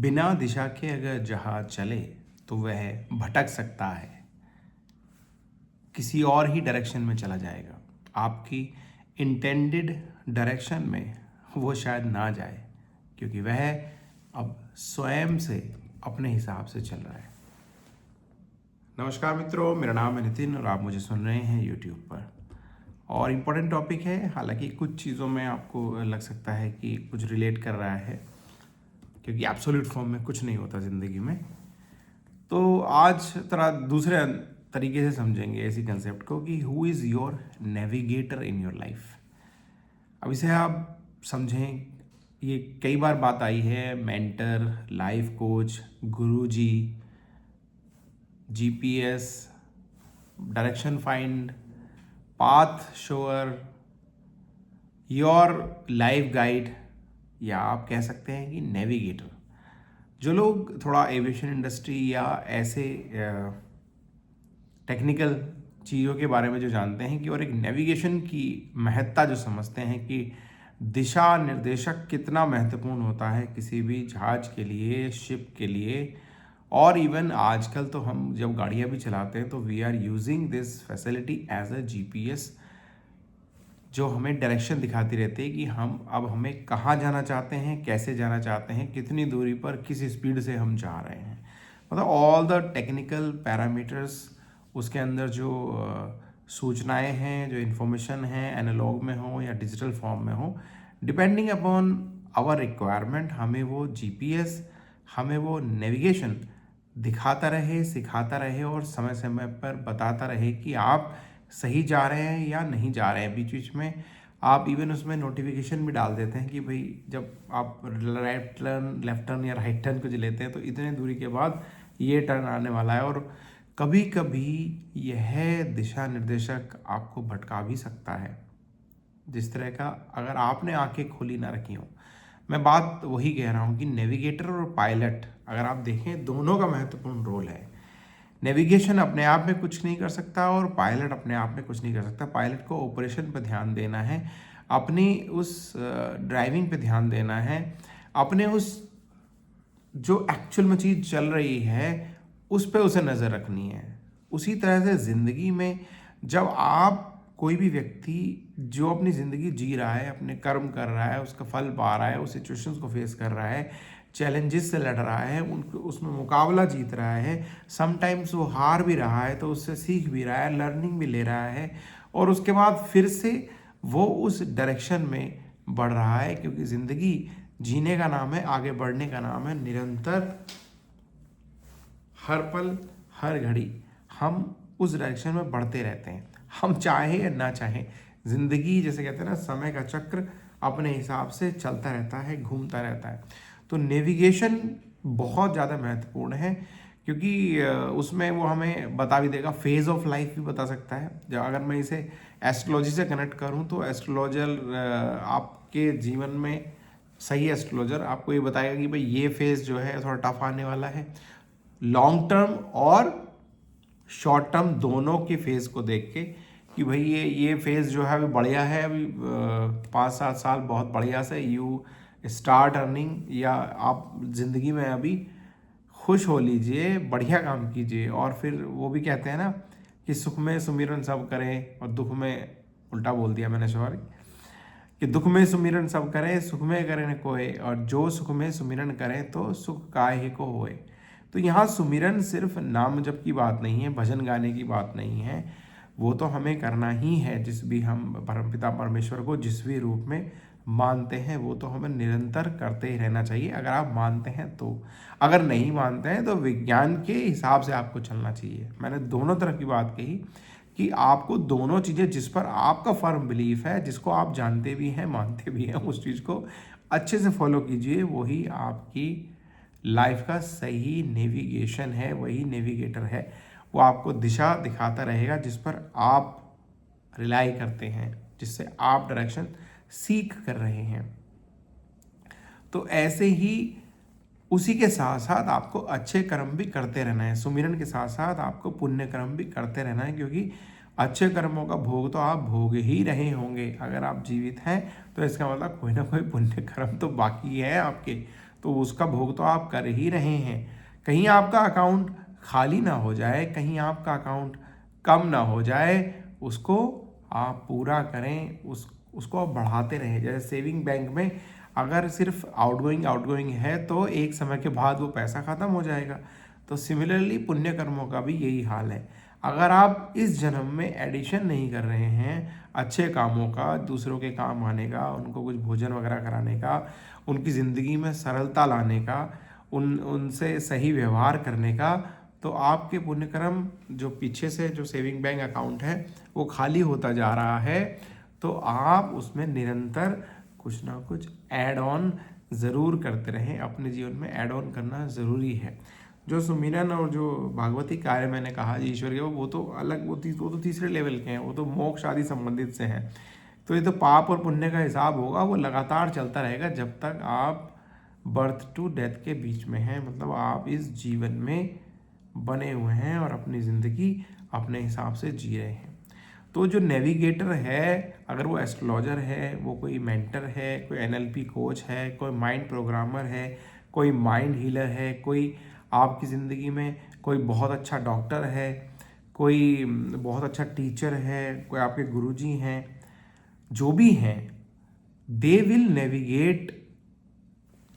बिना दिशा के अगर जहाज चले तो वह भटक सकता है, किसी और ही डायरेक्शन में चला जाएगा। आपकी इंटेंडेड डायरेक्शन में वो शायद ना जाए, क्योंकि वह अब स्वयं से अपने हिसाब से चल रहा है। नमस्कार मित्रों, मेरा नाम है नितिन और आप मुझे सुन रहे हैं यूट्यूब पर। और इम्पोर्टेंट टॉपिक है, हालांकि कुछ चीज़ों में आपको लग सकता है कि कुछ रिलेट कर रहा है, क्योंकि एब्सोल्यूट फॉर्म में कुछ नहीं होता ज़िंदगी में। तो आज थोड़ा दूसरे तरीके से समझेंगे इसी कंसेप्ट को कि who is your navigator in your life. अब इसे आप समझें, ये कई बार बात आई है, mentor, life coach, Guruji, GPS, direction find, path shore, your life guide, या आप कह सकते हैं कि नेविगेटर। जो लोग थोड़ा एविएशन इंडस्ट्री या ऐसे टेक्निकल चीज़ों के बारे में जो जानते हैं कि और एक नेविगेशन की महत्ता जो समझते हैं कि दिशा निर्देशक कितना महत्वपूर्ण होता है किसी भी जहाज के लिए, शिप के लिए। और इवन आजकल तो हम जब गाड़ियाँ भी चलाते हैं तो we are using this facility as a GPS, जो हमें डायरेक्शन दिखाती रहती है कि हम अब हमें कहाँ जाना चाहते हैं, कैसे जाना चाहते हैं, कितनी दूरी पर किस स्पीड से हम जा रहे हैं। मतलब ऑल द टेक्निकल पैरामीटर्स, उसके अंदर जो सूचनाएं हैं, जो इन्फॉर्मेशन है, एनालॉग में हो या डिजिटल फॉर्म में हो, डिपेंडिंग अपॉन आवर रिक्वायरमेंट, हमें वो जीपीएस, हमें वो नेविगेशन दिखाता रहे, सिखाता रहे और समय समय पर बताता रहे कि आप सही जा रहे हैं या नहीं जा रहे हैं। बीच बीच में आप इवन उसमें नोटिफिकेशन भी डाल देते हैं कि भाई जब आप राइट टर्न, लेफ्ट टर्न या राइट टर्न कुछ लेते हैं तो इतने दूरी के बाद ये टर्न आने वाला है। और कभी कभी यह दिशा निर्देशक आपको भटका भी सकता है, जिस तरह का अगर आपने आंखें खोली ना रखी हो। मैं बात वही कह रहा हूँ कि नेविगेटर और पायलट अगर आप देखें, दोनों का महत्वपूर्ण रोल है। नेविगेशन अपने आप में कुछ नहीं कर सकता और पायलट अपने आप में कुछ नहीं कर सकता। पायलट को ऑपरेशन पर ध्यान देना है, अपनी उस ड्राइविंग पे ध्यान देना है, अपने उस जो एक्चुअल में चीज़ चल रही है उस पे उसे नज़र रखनी है। उसी तरह से ज़िंदगी में जब आप कोई भी व्यक्ति जो अपनी ज़िंदगी जी रहा है, अपने कर्म कर रहा है, उसका फल पा रहा है, उस सिचुएशंस को फेस कर रहा है, चैलेंजेस से लड़ रहा है, उनको उसमें मुकाबला जीत रहा है, समटाइम्स वो हार भी रहा है तो उससे सीख भी रहा है, लर्निंग भी ले रहा है, और उसके बाद फिर से वो उस डायरेक्शन में बढ़ रहा है। क्योंकि ज़िंदगी जीने का नाम है, आगे बढ़ने का नाम है। निरंतर हर पल हर घड़ी हम उस डायरेक्शन में बढ़ते रहते हैं, हम चाहे या ना चाहें। ज़िंदगी जैसे कहते हैं ना, समय का चक्र अपने हिसाब से चलता रहता है, घूमता रहता है। तो नेविगेशन बहुत ज़्यादा महत्वपूर्ण है, क्योंकि उसमें वो हमें बता भी देगा, फेज़ ऑफ लाइफ भी बता सकता है। जब अगर मैं इसे एस्ट्रोलॉजी से कनेक्ट करूं तो एस्ट्रोलॉजर आपके जीवन में, सही एस्ट्रोलॉजर आपको ये बताएगा कि भाई ये फेज़ जो है थोड़ा टफ आने वाला है। लॉन्ग टर्म और शॉर्ट टर्म दोनों के फेज़ को देख के कि भाई ये फेज़ जो है अभी बढ़िया है, अभी 5-7 साल बहुत बढ़िया से यू स्टार्ट अर्निंग, या आप ज़िंदगी में अभी खुश हो लीजिए, बढ़िया काम कीजिए। और फिर वो भी कहते हैं ना कि सुख में सुमिरन सब करें और दुख में, उल्टा बोल दिया मैंने, सॉरी, कि दुख में सुमिरन सब करें, सुख में करें न कोय, और जो सुख में सुमिरन करें तो सुख काहे को होए। तो यहाँ सुमिरन सिर्फ नाम जप की बात नहीं है, भजन गाने की बात नहीं है, वो तो हमें करना ही है। जिस भी हम परमपिता परमेश्वर को जिस भी रूप में मानते हैं वो तो हमें निरंतर करते ही रहना चाहिए, अगर आप मानते हैं तो। अगर नहीं मानते हैं तो विज्ञान के हिसाब से आपको चलना चाहिए। मैंने दोनों तरफ की बात कही कि आपको दोनों चीज़ें, जिस पर आपका फर्म बिलीफ है, जिसको आप जानते भी हैं, मानते भी हैं, उस चीज़ को अच्छे से फॉलो कीजिए। वही आपकी लाइफ का सही नेविगेशन है, वही नेविगेटर है। वो आपको दिशा दिखाता रहेगा जिस पर आप रिलाई करते हैं, जिससे आप डायरेक्शन सीख कर रहे हैं। तो ऐसे ही उसी के साथ साथ आपको अच्छे कर्म भी करते रहना है। सुमिरन के साथ साथ आपको पुण्य कर्म भी करते रहना है, क्योंकि अच्छे कर्मों का भोग तो आप भोग ही रहे होंगे। अगर आप जीवित हैं तो इसका मतलब कोई ना कोई पुण्य कर्म तो बाकी है आपके। तो उसका भोग तो आप कर ही रहे हैं। कहीं आपका अकाउंट खाली ना हो जाए, कहीं आपका अकाउंट कम ना हो जाए, उसको आप पूरा करें, उसको आप बढ़ाते रहें। जैसे सेविंग बैंक में अगर सिर्फ आउटगोइंग है तो एक समय के बाद वो पैसा ख़त्म हो जाएगा। तो सिमिलरली पुण्य कर्मों का भी यही हाल है। अगर आप इस जन्म में एडिशन नहीं कर रहे हैं अच्छे कामों का, दूसरों के काम आने का, उनको कुछ भोजन वगैरह कराने का, उनकी ज़िंदगी में सरलता लाने का, उनसे सही व्यवहार करने का, तो आपके पुण्यकर्म जो पीछे से जो सेविंग बैंक अकाउंट है वो खाली होता जा रहा है। तो आप उसमें निरंतर कुछ ना कुछ ऐड ऑन ज़रूर करते रहें। अपने जीवन में ऐड ऑन करना ज़रूरी है। जो सुमिरन और जो भागवती कार्य मैंने कहा ईश्वर के, वो तो अलग, वो तो तीसरे लेवल के हैं, वो तो मोक्ष आदि संबंधित से हैं। तो ये तो पाप और पुण्य का हिसाब होगा, वो लगातार चलता रहेगा जब तक आप बर्थ टू डेथ के बीच में हैं। मतलब आप इस जीवन में बने हुए हैं और अपनी ज़िंदगी अपने हिसाब से जी रहे हैं। तो जो नेविगेटर है, अगर वो एस्ट्रोलॉजर है, वो कोई मेंटर है, कोई NLP कोच है, कोई माइंड प्रोग्रामर है, कोई माइंड हीलर है, कोई आपकी ज़िंदगी में कोई बहुत अच्छा डॉक्टर है, कोई बहुत अच्छा टीचर है, कोई आपके गुरुजी हैं, जो भी हैं, दे विल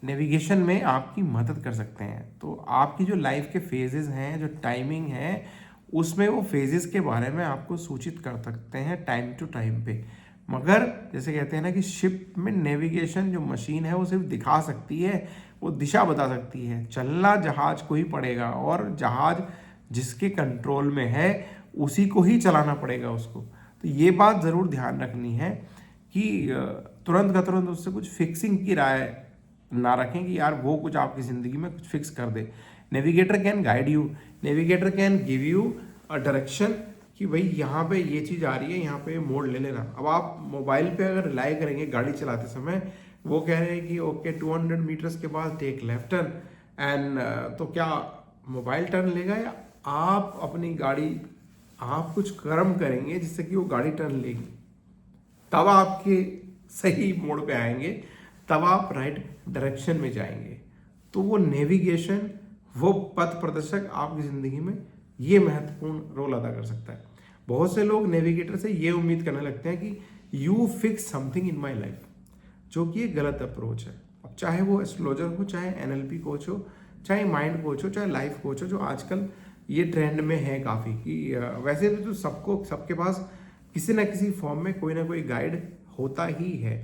नेविगेशन में आपकी मदद कर सकते हैं। तो आपकी जो लाइफ के फेजेस हैं, जो टाइमिंग है, उसमें वो फेजेस के बारे में आपको सूचित कर सकते हैं टाइम टू टाइम पे। मगर जैसे कहते हैं ना कि शिप में नेविगेशन जो मशीन है वो सिर्फ दिखा सकती है, वो दिशा बता सकती है। चलना जहाज को ही पड़ेगा, और जहाज जिसके कंट्रोल में है उसी को ही चलाना पड़ेगा उसको। तो ये बात ज़रूर ध्यान रखनी है कि तुरंत का तुरंत उससे कुछ फिक्सिंग की राय ना रखें कि यार वो कुछ आपकी ज़िंदगी में कुछ फिक्स कर दे। Navigator can guide you, navigator can give you a direction कि भाई यहाँ पे ये चीज़ आ रही है, यहाँ पे मोड़ ले लेना। अब आप मोबाइल पे अगर रिलाई करेंगे गाड़ी चलाते समय, वो कह रहे हैं कि ओके 200 मीटर्स के बाद टेक लेफ्ट टर्न एंड, तो क्या मोबाइल टर्न लेगा या आप अपनी गाड़ी, आप कुछ कर्म करेंगे जिससे कि वो गाड़ी टर्न लेगी, तब आपके सही मोड़ पे आएंगे, तब आप राइट डायरेक्शन में जाएंगे। तो वो नेविगेशन, वो पथ प्रदर्शक आपकी ज़िंदगी में ये महत्वपूर्ण रोल अदा कर सकता है। बहुत से लोग नेविगेटर से ये उम्मीद करने लगते हैं कि you fix something in my life, जो कि एक गलत अप्रोच है। अब चाहे वो एस्ट्रोलॉजर हो, चाहे NLP कोच हो, चाहे माइंड कोच हो, चाहे लाइफ कोच हो, जो आजकल ये ट्रेंड में है काफ़ी कि वैसे तो सबके पास किसी ना किसी फॉर्म में कोई ना कोई गाइड होता ही है।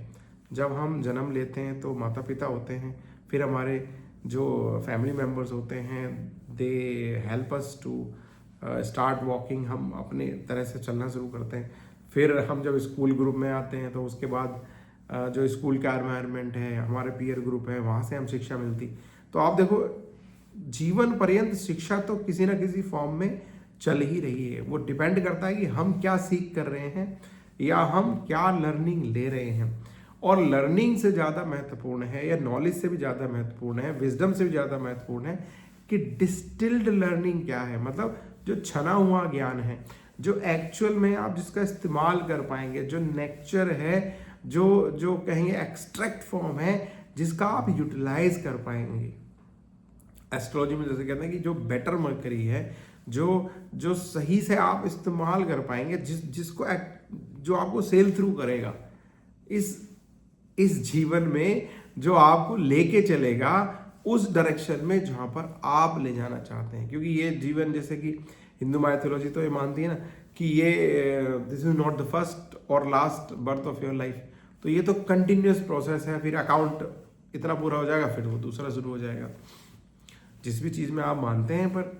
जब हम जन्म लेते हैं तो माता पिता होते हैं, फिर हमारे जो फैमिली मेम्बर्स होते हैं, they help us to start walking, हम अपने तरह से चलना शुरू करते हैं। फिर हम जब स्कूल ग्रुप में आते हैं तो उसके बाद जो स्कूल का एनवायरनमेंट है, हमारे पीयर ग्रुप है, वहाँ से हम शिक्षा मिलती। तो आप देखो जीवन पर्यंत शिक्षा तो किसी ना किसी फॉर्म में चल ही रही है। वो डिपेंड करता है कि हम क्या सीख कर रहे हैं या हम क्या लर्निंग ले रहे हैं। और लर्निंग से ज़्यादा महत्वपूर्ण है, या नॉलेज से भी ज़्यादा महत्वपूर्ण है, विजडम से भी ज़्यादा महत्वपूर्ण है कि डिस्टिल्ड लर्निंग क्या है। मतलब जो छना हुआ ज्ञान है, जो एक्चुअल में आप जिसका इस्तेमाल कर पाएंगे, जो नेचर है, जो कहेंगे एक्सट्रैक्ट फॉर्म है, जिसका आप यूटिलाइज कर पाएंगे। एस्ट्रोलॉजी में जैसे कहते हैं कि जो बेटर मर्करी है, जो सही से आप इस्तेमाल कर पाएंगे, जिसको जो आपको सेल थ्रू करेगा इस जीवन में, जो आपको लेके चलेगा उस डायरेक्शन में जहाँ पर आप ले जाना चाहते हैं। क्योंकि ये जीवन, जैसे कि हिंदू माइथोलॉजी तो ये मानती है ना कि ये this is not the first और last birth of your life. तो ये तो कंटिन्यूस प्रोसेस है। फिर अकाउंट इतना पूरा हो जाएगा, फिर वो दूसरा शुरू हो जाएगा, जिस भी चीज़ में आप मानते हैं। पर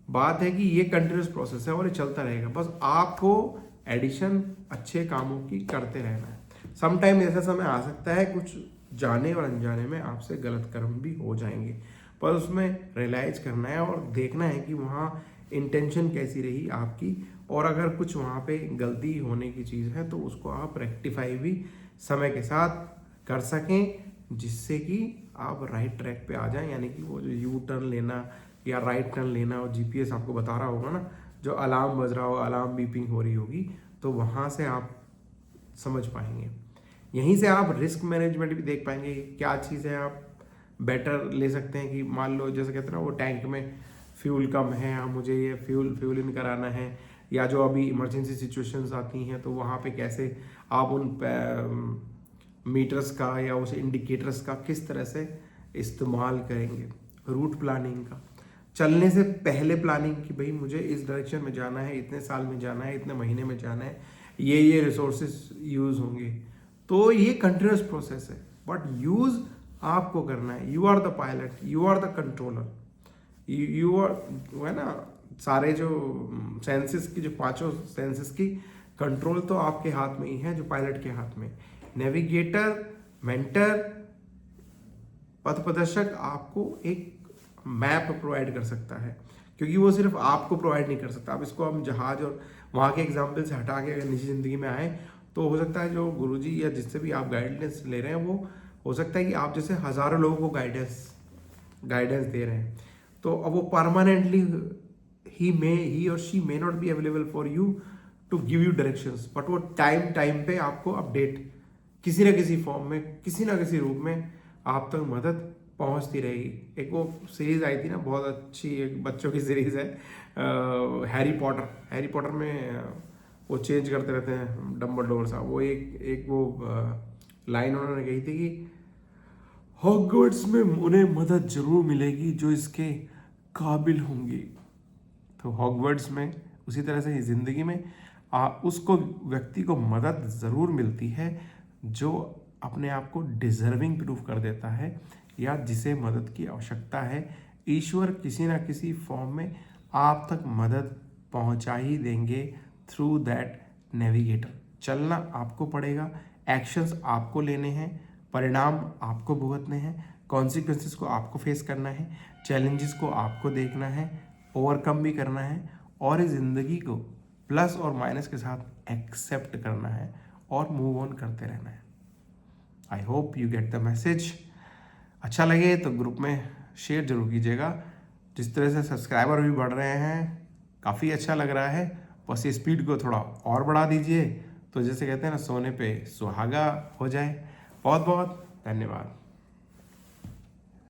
बात है कि ये कंटिन्यूस प्रोसेस है और ये चलता रहेगा। बस आपको एडिशन अच्छे कामों की करते रहना है। समटाइम ऐसा समय आ सकता है कुछ जाने और अनजाने में आपसे गलत कर्म भी हो जाएंगे, पर उसमें रियलाइज करना है और देखना है कि वहाँ इंटेंशन कैसी रही आपकी, और अगर कुछ वहाँ पे गलती होने की चीज़ है तो उसको आप रेक्टिफाई भी समय के साथ कर सकें, जिससे कि आप राइट ट्रैक पे आ जाएं। यानी कि वो जो यू टर्न लेना या राइट टर्न लेना, और GPS आपको बता रहा होगा ना, जो अलार्म बज रहा होगा, अलार्म बीपिंग हो रही होगी, तो वहाँ से आप समझ पाएंगे। यहीं से आप रिस्क मैनेजमेंट भी देख पाएंगे, क्या चीज़ है आप बेटर ले सकते हैं कि मान लो जैसे कहते हैं ना वो टैंक में फ्यूल कम है, मुझे ये फ्यूल इन कराना है, या जो अभी इमरजेंसी सिचुएशंस आती हैं तो वहाँ पे कैसे आप उन मीटर्स का या उस इंडिकेटर्स का किस तरह से इस्तेमाल करेंगे। रूट प्लानिंग का, चलने से पहले प्लानिंग कि भाई मुझे इस डायरेक्शन में जाना है, इतने साल में जाना है, इतने महीने में जाना है, ये रिसोर्सेज यूज़ होंगे। तो ये कंटिन्यूस प्रोसेस है, बट यूज़ आपको करना है। You are the pilot, you are the controller, you are, वो है ना सारे जो सेंसेस की, जो पांचों सेंसेस की कंट्रोल तो आपके हाथ में ही है, जो पायलट के हाथ में। नेविगेटर, मेंटर, पथ प्रदर्शक आपको एक मैप प्रोवाइड कर सकता है, क्योंकि वो सिर्फ आपको प्रोवाइड नहीं कर सकता। अब इसको हम जहाज और वहाँ के एग्जाम्पल से हटा के अगर निजी ज़िंदगी में आए तो हो सकता है जो गुरुजी या जिससे भी आप गाइडेंस ले रहे हैं वो हो सकता है कि आप जैसे हज़ारों लोगों को गाइडेंस दे रहे हैं, तो अब वो परमानेंटली ही और she may not be available for you to give you directions, but वो टाइम पे आपको अपडेट किसी ना किसी फॉर्म में, किसी ना किसी रूप में आप तक मदद पहुंचती रहेगी। एक वो सीरीज आई थी ना बहुत अच्छी, एक बच्चों की सीरीज है हैरी पॉटर में वो चेंज करते रहते हैं डम्बलडोर साहब, वो एक वो लाइन उन्होंने कही थी कि हॉगवर्ट्स में उन्हें मदद जरूर मिलेगी जो इसके काबिल होंगी। तो हॉगवर्ट्स में उसी तरह से ज़िंदगी में उसको व्यक्ति को मदद ज़रूर मिलती है जो अपने आप को डिजर्विंग प्रूव कर देता है या जिसे मदद की आवश्यकता है। ईश्वर किसी ना किसी फॉर्म में आप तक मदद पहुंचा ही देंगे थ्रू दैट नेविगेटर। चलना आपको पड़ेगा, एक्शंस आपको लेने हैं, परिणाम आपको भुगतने हैं, कॉन्सिक्वेंसेस को आपको फेस करना है, चैलेंजेस को आपको देखना है, ओवरकम भी करना है, और इस ज़िंदगी को प्लस और माइनस के साथ एक्सेप्ट करना है और मूव ऑन करते रहना है। I hope you get the message. अच्छा लगे तो ग्रुप में शेयर जरूर कीजिएगा। जिस तरह से सब्सक्राइबर भी बढ़ रहे हैं काफ़ी अच्छा लग रहा है, बस ये स्पीड को थोड़ा और बढ़ा दीजिए तो जैसे कहते हैं ना सोने पे सुहागा हो जाए। बहुत बहुत धन्यवाद।